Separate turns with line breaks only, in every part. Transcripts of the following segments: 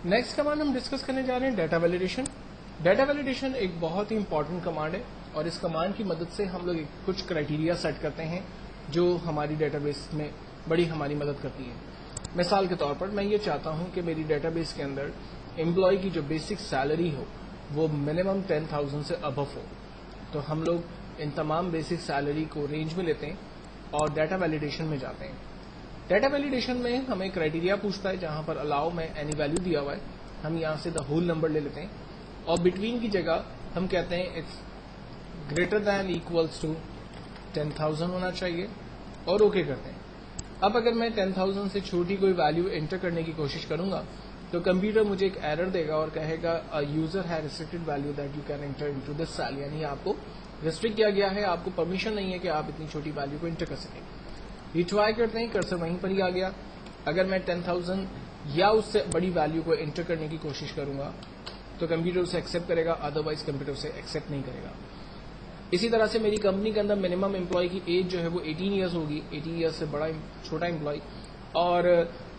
Next command हम discuss करने जा रहे हैं डाटा वैलिडेशन। डाटा वैलिडेशन एक बहुत ही इंपॉर्टेंट कमांड है और इस कमांड की मदद से हम लोग कुछ क्राइटेरिया सेट करते हैं जो हमारी डेटाबेस में बड़ी हमारी मदद करती है। मिसाल के तौर पर मैं ये चाहता हूं कि मेरी डेटाबेस के अंदर एम्प्लॉय की जो बेसिक सैलरी हो वो मिनिमम 10,000 से अबव हो, तो हम लोग इन तमाम बेसिक सैलरी को रेंज में लेते हैं और डाटा वैलिडेशन में जाते हैं। डाटा वैलिडेशन में हमें क्राइटेरिया पूछता है जहां पर अलाउ में एनी वैल्यू दिया हुआ है, हम यहां से द होल नंबर ले लेते हैं और बिटवीन की जगह हम कहते हैं it's greater than equals to 10,000 होना चाहिए और ओके करते हैं। अब अगर मैं 10,000 से छोटी कोई वैल्यू एंटर करने की कोशिश करूंगा तो कंप्यूटर मुझे एक एरर देगा और कहेगा अ यूजर है restricted value that you can enter into this cell, यानी आपको रिस्ट्रिक्ट किया गया है, आपको परमिशन नहीं है कि आप इतनी छोटी वैल्यू को एंटर कर सकें। रिट्राई करते हैं, कर्सर वहीं पर ही आ गया। अगर मैं 10,000 या उससे बड़ी वैल्यू को एंटर करने की कोशिश करूंगा तो कंप्यूटर उसे एक्सेप्ट करेगा, अदरवाइज कंप्यूटर उसे एक्सेप्ट नहीं करेगा। इसी तरह से मेरी कंपनी के अंदर मिनिमम एम्प्लॉय की एज जो है वो 18 ईयर्स होगी, 18 ईयर्स से बड़ा छोटा एम्प्लॉय और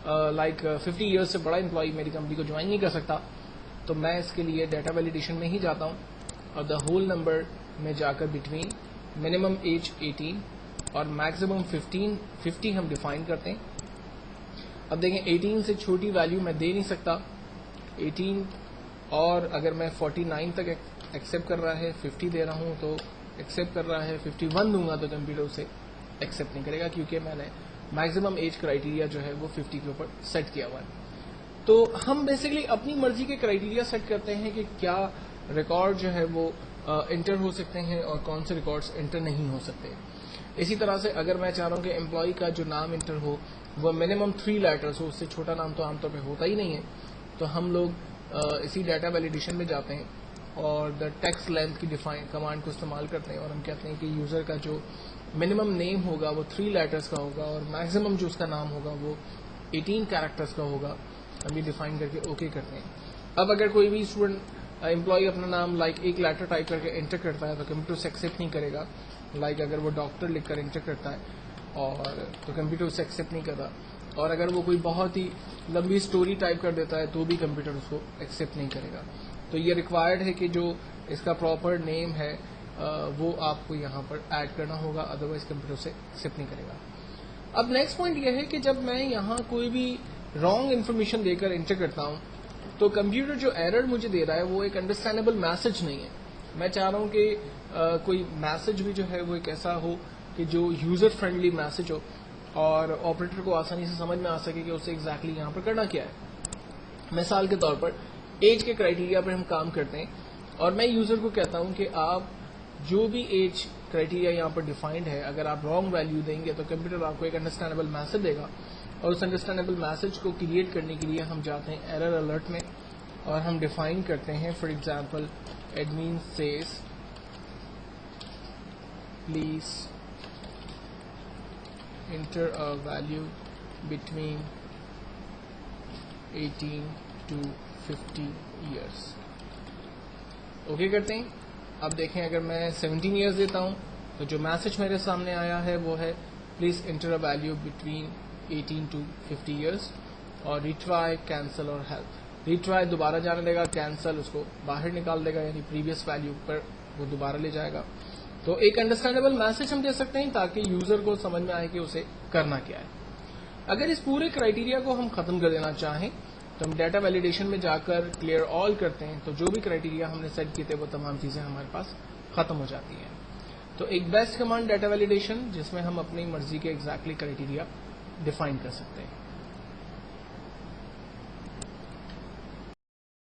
50 ईयर्स से बड़ा एम्प्लॉय मेरी कंपनी को ज्वाइन नहीं कर सकता। तो मैं इसके लिए डाटा वैलिडेशन में ही जाता हूं और द होल नंबर में जाकर बिटवीन मिनिमम एज 18 और मैक्सिमम 50 हम डिफाइन करते हैं। अब देखें 18 से छोटी वैल्यू मैं दे नहीं सकता, 18 और अगर मैं 49 तक एक्सेप्ट कर रहा है, 50 दे रहा हूं तो एक्सेप्ट कर रहा है, 51 दूंगा तो कंप्यूटर उसे एक्सेप्ट नहीं करेगा क्योंकि मैंने मैक्सिमम एज क्राइटेरिया जो है वो 50 के ऊपर सेट किया हुआ है। तो हम बेसिकली अपनी मर्जी के क्राइटेरिया सेट करते हैं कि क्या रिकॉर्ड जो है वो इंटर हो सकते हैं और कौन से रिकॉर्ड्स इंटर नहीं हो सकते। इसी तरह से अगर मैं चाह रहा हूं कि एम्प्लॉय का जो नाम इंटर हो वो मिनिमम 3 लेटर्स हो, उससे छोटा नाम तो आमतौर पर होता ही नहीं है, तो हम लोग इसी डाटा वैलिडेशन में जाते हैं और द टेक्स्ट लेंथ की डिफाइन कमांड को इस्तेमाल करते हैं और हम कहते हैं कि यूजर का जो मिनिमम नेम होगा वो 3 लेटर्स का होगा और मैक्सिमम जो उसका नाम होगा वो 18 कैरेक्टर्स का होगा। हम ये डिफाइन करके ओके करते हैं। अब अगर कोई भी स्टूडेंट एम्प्लॉय अपना नाम एक लेटर टाइप करके एंटर करता है तो कंप्यूटर उसे एक्सेप्ट नहीं करेगा। अगर वो डॉक्टर लिखकर एंटर करता है और तो कंप्यूटर उसे एक्सेप्ट नहीं करता, और अगर वो कोई बहुत ही लंबी स्टोरी टाइप कर देता है तो भी कंप्यूटर उसको एक्सेप्ट नहीं करेगा। तो ये रिक्वायर्ड है कि जो इसका प्रॉपर नेम है वो आपको यहाँ पर ऐड करना होगा, अदरवाइज कंप्यूटर से एक्सेप्ट नहीं करेगा। अब नेक्स्ट पॉइंट ये है कि जब मैं यहाँ कोई भी रॉन्ग इन्फॉर्मेशन देकर एंटर करता हूँ तो कंप्यूटर जो एरर मुझे दे रहा है वो एक अंडरस्टैंडेबल मैसेज नहीं है। मैं चाह रहा हूँ कि कोई मैसेज भी जो है वो एक ऐसा हो कि जो यूजर फ्रेंडली मैसेज हो और ऑपरेटर को आसानी से समझ में आ सके कि उसे एग्जैक्टली यहाँ पर करना क्या है। मिसाल के तौर पर एज के क्राइटेरिया पर हम काम करते हैं और मैं यूजर को कहता हूं कि आप जो भी एज क्राइटेरिया यहाँ पर डिफाइंड है अगर आप रॉन्ग वैल्यू देंगे तो कंप्यूटर आपको एक अंडरस्टैंडेबल मैसेज देगा और उस अंडरस्टैंडेबल मैसेज को क्रिएट करने के लिए हम जाते हैं एरर अलर्ट में और हम डिफाइन करते हैं for example admin says please inter a value between 18 to 50 years. Okay करते हैं। अब देखें अगर मैं 17 ईयर्स देता हूं तो जो मैसेज मेरे सामने आया है वो है please enter a value between 18 to 50 years और रिट्राई, कैंसिल और हेल्प। रिट्राई दोबारा जाने देगा, कैंसिल उसको बाहर निकाल देगा यानी प्रीवियस वैल्यू पर वो दोबारा ले जाएगा। तो एक अंडरस्टैंडेबल मैसेज हम दे सकते हैं ताकि यूजर को समझ में आए कि उसे करना क्या है। अगर इस पूरे क्राइटेरिया को हम खत्म कर देना चाहें तो हम डाटा वैलिडेशन में जाकर क्लियर ऑल करते हैं, तो जो भी क्राइटेरिया हमने सेट किए थे वो तमाम चीजें हमारे पास खत्म हो जाती हैं। तो एक बेस्ट कमांड डाटा वैलिडेशन जिसमें हम अपनी मर्जी के एग्जैक्टली क्राइटेरिया डिफाइन कर सकते हैं।